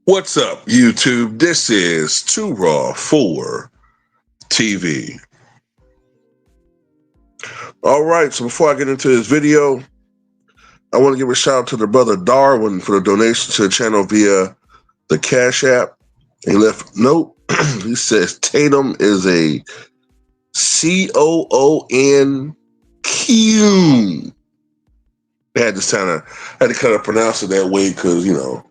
What's up, YouTube? This is Too Raw for TV. All right, so before I get into this video, I want to give a shout out to the brother Darwin for the donation to the channel via the Cash App. He left a note. He says Tatum is a Coonq. I had to kind of pronounce it that way because,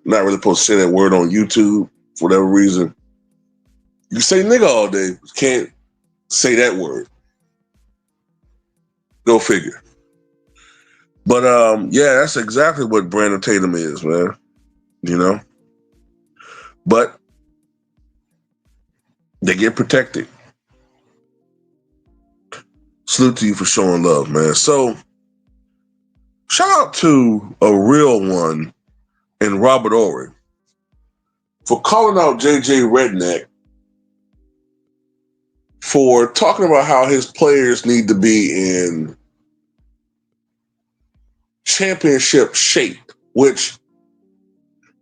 not really supposed to say that word on YouTube for whatever reason. You can say nigga all day, but can't say that word. Go figure. But yeah, that's exactly what Brandon Tatum is, man. But they get protected. Salute to you for showing love, man. So shout out to a real one in Robert Horry for calling out JJ Redneck for talking about how his players need to be in championship shape, which,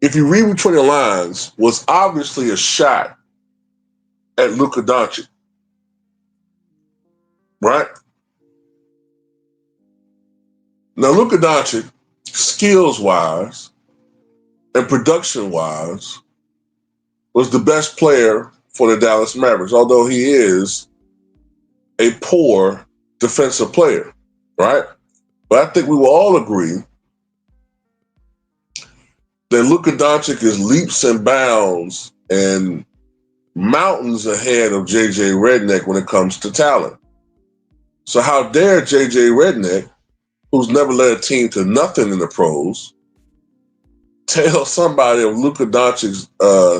if you read between the lines, was obviously a shot at Luka Doncic, right? Now, Luka Doncic, skills-wise and production-wise, was the best player for the Dallas Mavericks, although he is a poor defensive player, right? But I think we will all agree that Luka Doncic is leaps and bounds and mountains ahead of JJ Redneck when it comes to talent. So how dare JJ Redneck, who's never led a team to nothing in the pros, tell somebody of Luka Doncic's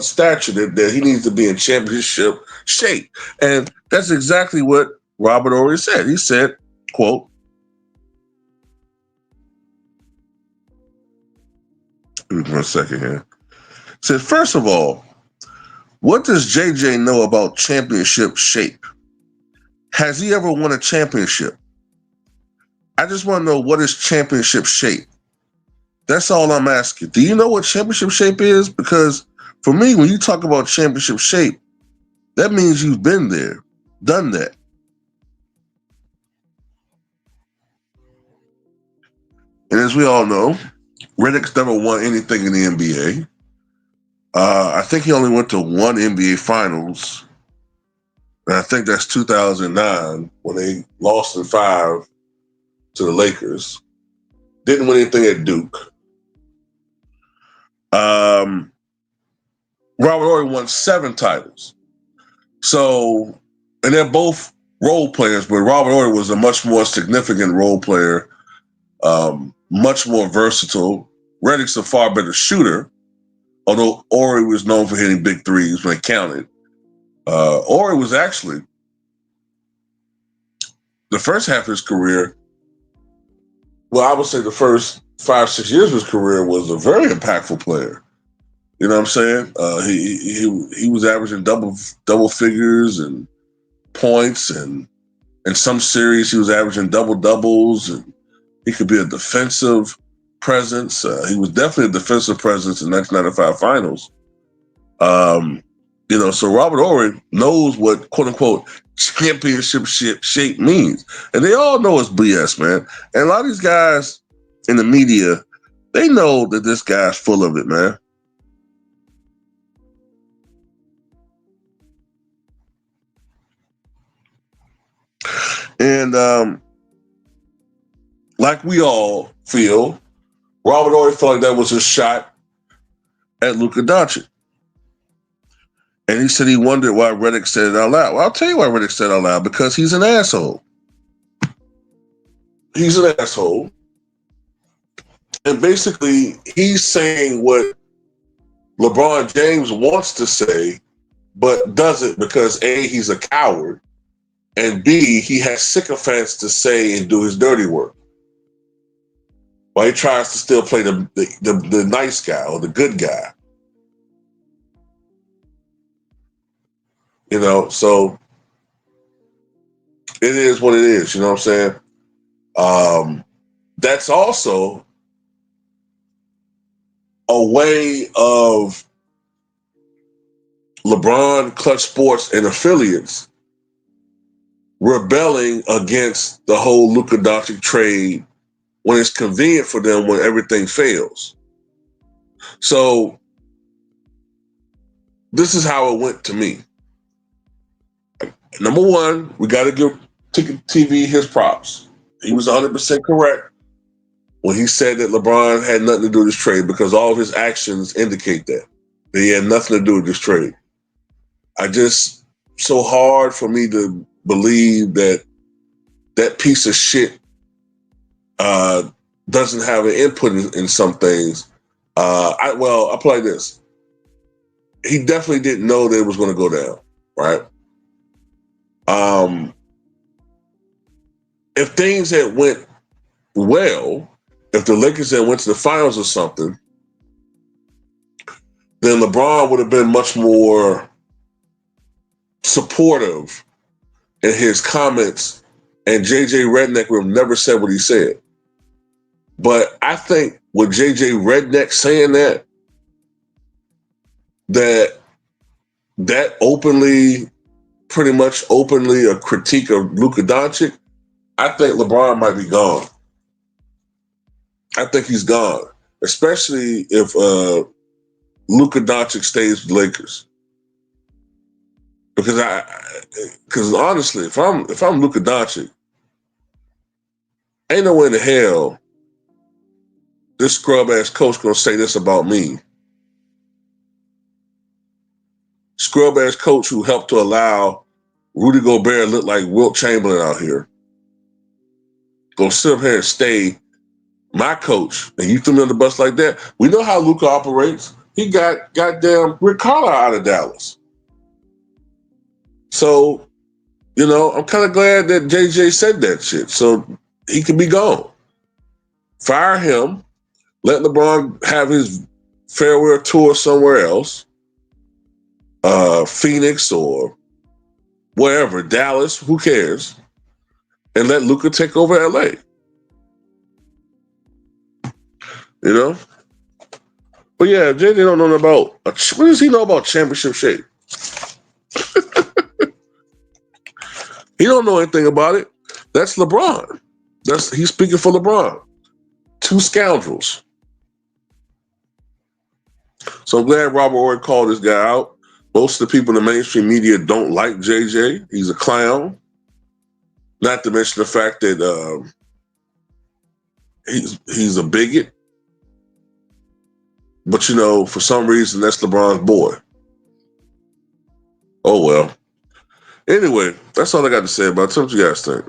stature that he needs to be in championship shape. And that's exactly what Robert Horry said. He said, quote, give me 1 second here. He said, first of all, what does JJ know about championship shape? Has he ever won a championship? I just want to know, what is championship shape? That's all I'm asking. Do you know what championship shape is? Because for me, when you talk about championship shape, that means you've been there, done that. And as we all know, Redick's never won anything in the NBA. I think he only went to one NBA Finals. And I think that's 2009 when they lost in 5 to the Lakers. Didn't win anything at Duke. Robert Horry won 7 titles. So, and they're both role players, but Robert Horry was a much more significant role player, much more versatile. Redick's a far better shooter, although Horry was known for hitting big threes when it counted. Horry was actually, the first half of his career, well, I would say the first 5-6 years of his career, was a very impactful player. You know what I'm saying? He was averaging double figures and points, and in some series he was averaging double doubles, and he could be a defensive presence. He was definitely a defensive presence in the 1995 Finals. So Robert Horry knows what quote unquote championship shape means, and they all know it's BS, man. And a lot of these guys in the media, they know that this guy's full of it, man. And like we all feel, Robert Horry felt like that was a shot at Luka Doncic. And he said he wondered why Redick said it out loud. Well, I'll tell you why Redick said it out loud. Because he's an asshole. He's an asshole. And basically, he's saying what LeBron James wants to say, but doesn't, because A, he's a coward, and B, he has sycophants to say and do his dirty work. While he tries to still play the nice guy or the good guy. So it is what it is, you know what I'm saying? That's also a way of LeBron, Clutch Sports, and affiliates rebelling against the whole Luka Doncic trade when it's convenient for them when everything fails. So this is how it went to me. Number one, we got to give Ticket TV his props. He was 100% correct when he said that LeBron had nothing to do with this trade because all of his actions indicate that he had nothing to do with this trade. So hard for me to believe that that piece of shit doesn't have an input in some things. I'll play this. He definitely didn't know that it was going to go down, right? If things had went well, if the Lakers had went to the finals or something, then LeBron would have been much more supportive in his comments, and JJ Redneck would have never said what he said. But I think with JJ Redneck saying that openly, pretty much openly a critique of Luka Doncic, I think LeBron might be gone. I think he's gone, especially if Luka Doncic stays with the Lakers. Because honestly, if I'm Luka Doncic, ain't no way in the hell this scrub ass coach gonna say this about me. Scrub ass coach who helped to allow Rudy Gobert look like Wilt Chamberlain out here. Gonna sit up here and stay my coach, and you threw me on the bus like that. We know how Luka operates. He got goddamn Rick Carlisle out of Dallas. So, I'm kind of glad that JJ said that shit. So he can be gone. Fire him. Let LeBron have his farewell tour somewhere else. Phoenix or wherever, Dallas, who cares? And let Luka take over LA. But yeah, JJ don't know about, what does he know about championship shape? He don't know anything about it. That's LeBron. He's speaking for LeBron. Two scoundrels. So I'm glad Robert Horry called this guy out. Most of the people in the mainstream media don't like JJ. He's a clown. Not to mention the fact that he's a bigot. But for some reason, that's LeBron's boy. Oh well. Anyway, that's all I got to say about it. Tell me what you guys think.